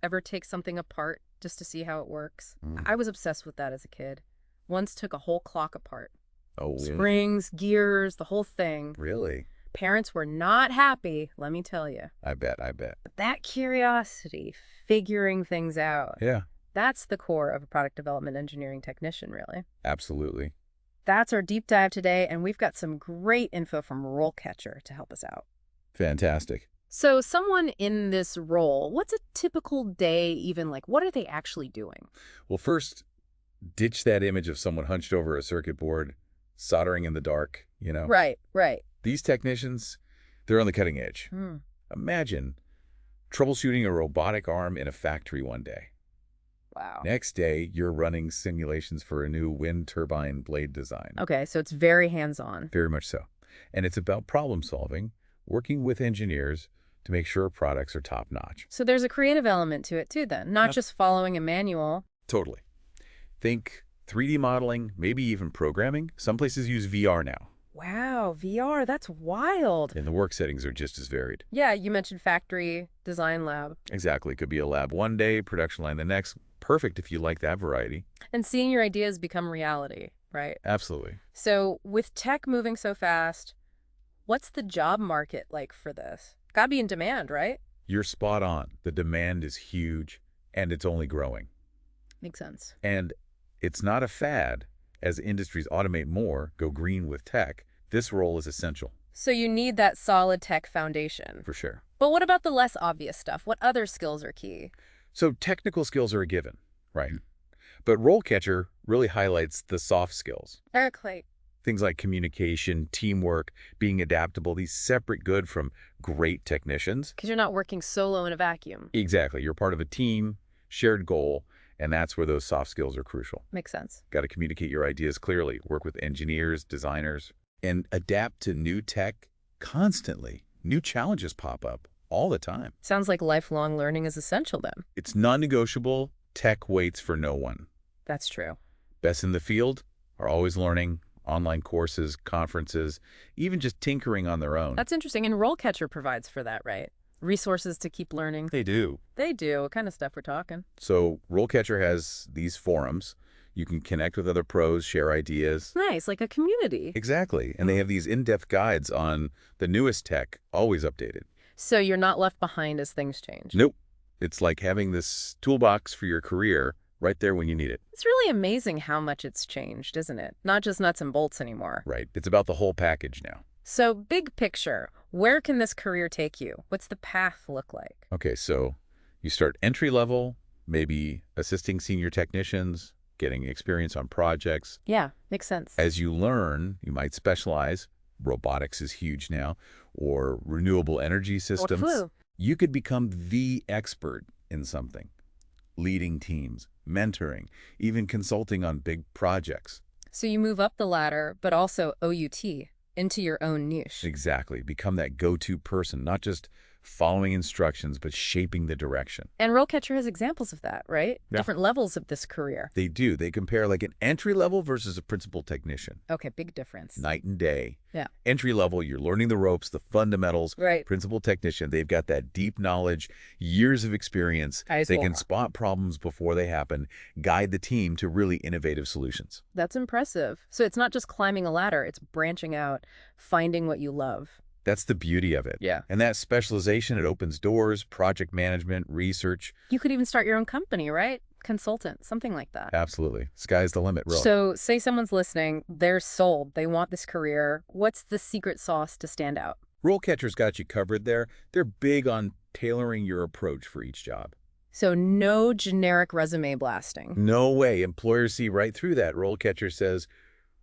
Ever take something apart just to see how it works? Mm. I was obsessed with that as a kid. Once took a whole clock apart. Oh, Springs, gears, the whole thing. really? Parents were not happy, let me tell you. I bet, I bet. But that curiosity, figuring things out, Yeah, that's the core of a product development engineering technician, really. absolutely. That's our deep dive today, and we've got some great info from RoleCatcher to help us out. Fantastic. So someone in this role, what's a typical day even like? What are they actually doing? Well, first, ditch that image of someone hunched over a circuit board, soldering in the dark, Right, right. These technicians, they're on the cutting edge. Hmm. Imagine troubleshooting a robotic arm in a factory one day. Wow. Next day, you're running simulations for a new wind turbine blade design. Okay, so it's very hands-on. Very much so. And it's about problem solving, working with engineers to make sure products are top-notch. So there's a creative element to it too then, not just following a manual. Totally. Think 3D modeling, maybe even programming. Some places use VR now. Wow, VR, that's wild. And the work settings are just as varied. Yeah, you mentioned factory, design lab. Exactly. Could be a lab one day, production line the next. Perfect if you like that variety. And seeing your ideas become reality, right? Absolutely. So with tech moving so fast, what's the job market like for this? Gotta be in demand, right? You're spot on. The demand is huge, and it's only growing. Makes sense. And it's not a fad. As industries automate more, go green with tech, this role is essential. So you need that solid tech foundation. For sure. But what about the less obvious stuff? What other skills are key? So technical skills are a given, right? But RoleCatcher really highlights the soft skills. Like, Things like communication, teamwork, being adaptable, these separate good from great technicians. because you're not working solo in a vacuum. Exactly. You're part of a team, shared goal, and that's where those soft skills are crucial. Makes sense. Got to communicate your ideas clearly, work with engineers, designers, and adapt to new tech constantly. New challenges pop up all the time. Sounds like lifelong learning is essential then. It's non-negotiable. Tech waits for no one. That's true. Best in the field are always learning, online courses, conferences, even just tinkering on their own. That's interesting. And RoleCatcher provides for that, right? Resources to keep learning. They do. They do. What kind of stuff we're talking? So RoleCatcher has these forums. You can connect with other pros, share ideas. Nice, like a community. Exactly. And they have these in-depth guides on the newest tech, always updated. So you're not left behind as things change. Nope. It's like having this toolbox for your career right there when you need it. It's really amazing how much it's changed, isn't it? Not just nuts and bolts anymore. Right. It's about the whole package now. So big picture, where can this career take you? What's the path look like? Okay, so you start entry level, maybe assisting senior technicians, getting experience on projects. Yeah, makes sense. As you learn, you might specialize. Robotics is huge now, or renewable energy systems. Woohoo. You could become the expert in something, leading teams, mentoring, even consulting on big projects. So you move up the ladder, but also OUT, into your own niche. Exactly. Become that go-to person, not just following instructions, but shaping the direction. And RoleCatcher has examples of that, right? Yeah. Different levels of this career. They do. They compare like an entry level versus a principal technician. Okay, big difference. Night and day. Yeah. Entry level, you're learning the ropes, the fundamentals. Right. Principal technician, they've got that deep knowledge, years of experience. They can spot problems before they happen, guide the team to really innovative solutions. That's impressive. So it's not just climbing a ladder, it's branching out, finding what you love. That's the beauty of it. Yeah. And that specialization, it opens doors, project management, research. You could even start your own company, right? Consultant, something like that. Absolutely. Sky's the limit, really. So say someone's listening, they're sold, they want this career. What's the secret sauce to stand out? RoleCatcher's got you covered there. They're big on tailoring your approach for each job. So no generic resume blasting. No way. Employers see right through that. RoleCatcher says,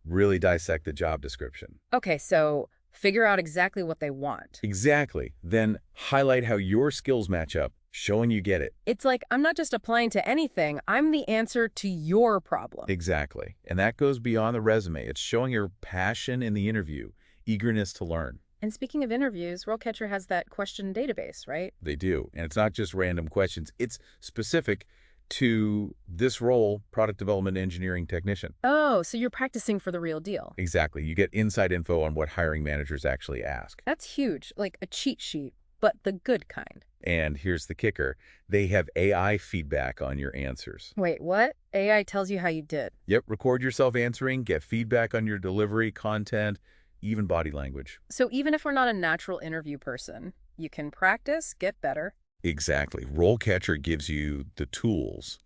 really dissect the job description. Okay, so figure out exactly what they want. Exactly. Then highlight how your skills match up, showing you get it. It's like, I'm not just applying to anything, I'm the answer to your problem. Exactly. And that goes beyond the resume. It's showing your passion in the interview, eagerness to learn. And speaking of interviews, RoleCatcher has that question database, right? They do. And it's not just random questions. It's specific to this role, product development engineering technician. Oh, so you're practicing for the real deal. Exactly. You get inside info on what hiring managers actually ask. That's huge, like a cheat sheet. but the good kind. And here's the kicker. They have AI feedback on your answers. Wait, what? AI tells you how you did. Yep, record yourself answering, get feedback on your delivery, content, even body language. So even if we're not a natural interview person, you can practice, get better. Exactly. RoleCatcher gives you the tools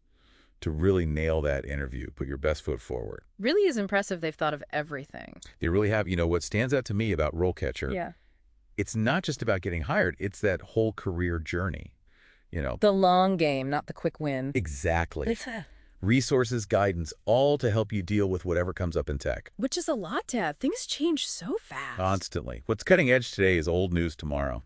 to really nail that interview, put your best foot forward. Really is impressive they've thought of everything. They really have. What stands out to me about RoleCatcher, Yeah. it's not just about getting hired, it's that whole career journey. The long game, not the quick win. Exactly. Resources, guidance, all to help you deal with whatever comes up in tech. Which is a lot to have. Things change so fast. Constantly. What's cutting edge today is old news tomorrow.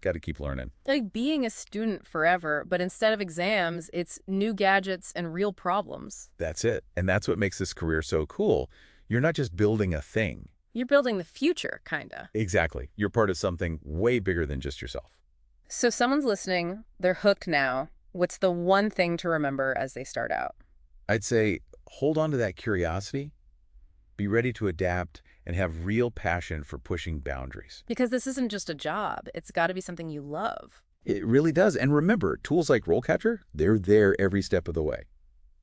Got to keep learning. Like being a student forever, but instead of exams, it's new gadgets and real problems. That's it. And that's what makes this career so cool. You're not just building a thing. You're building the future, kinda. Exactly. You're part of something way bigger than just yourself. So someone's listening, they're hooked now. What's the one thing to remember as they start out? I'd say hold on to that curiosity, be ready to adapt, and have real passion for pushing boundaries. Because this isn't just a job. It's got to be something you love. It really does. And remember, tools like RoleCatcher, they're there every step of the way.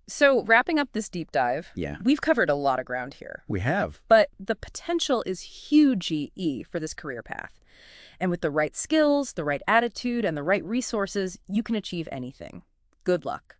So wrapping up this deep dive, Yeah. we've covered a lot of ground here. We have. But the potential is huge for this career path. And with the right skills, the right attitude, and the right resources, you can achieve anything. Good luck.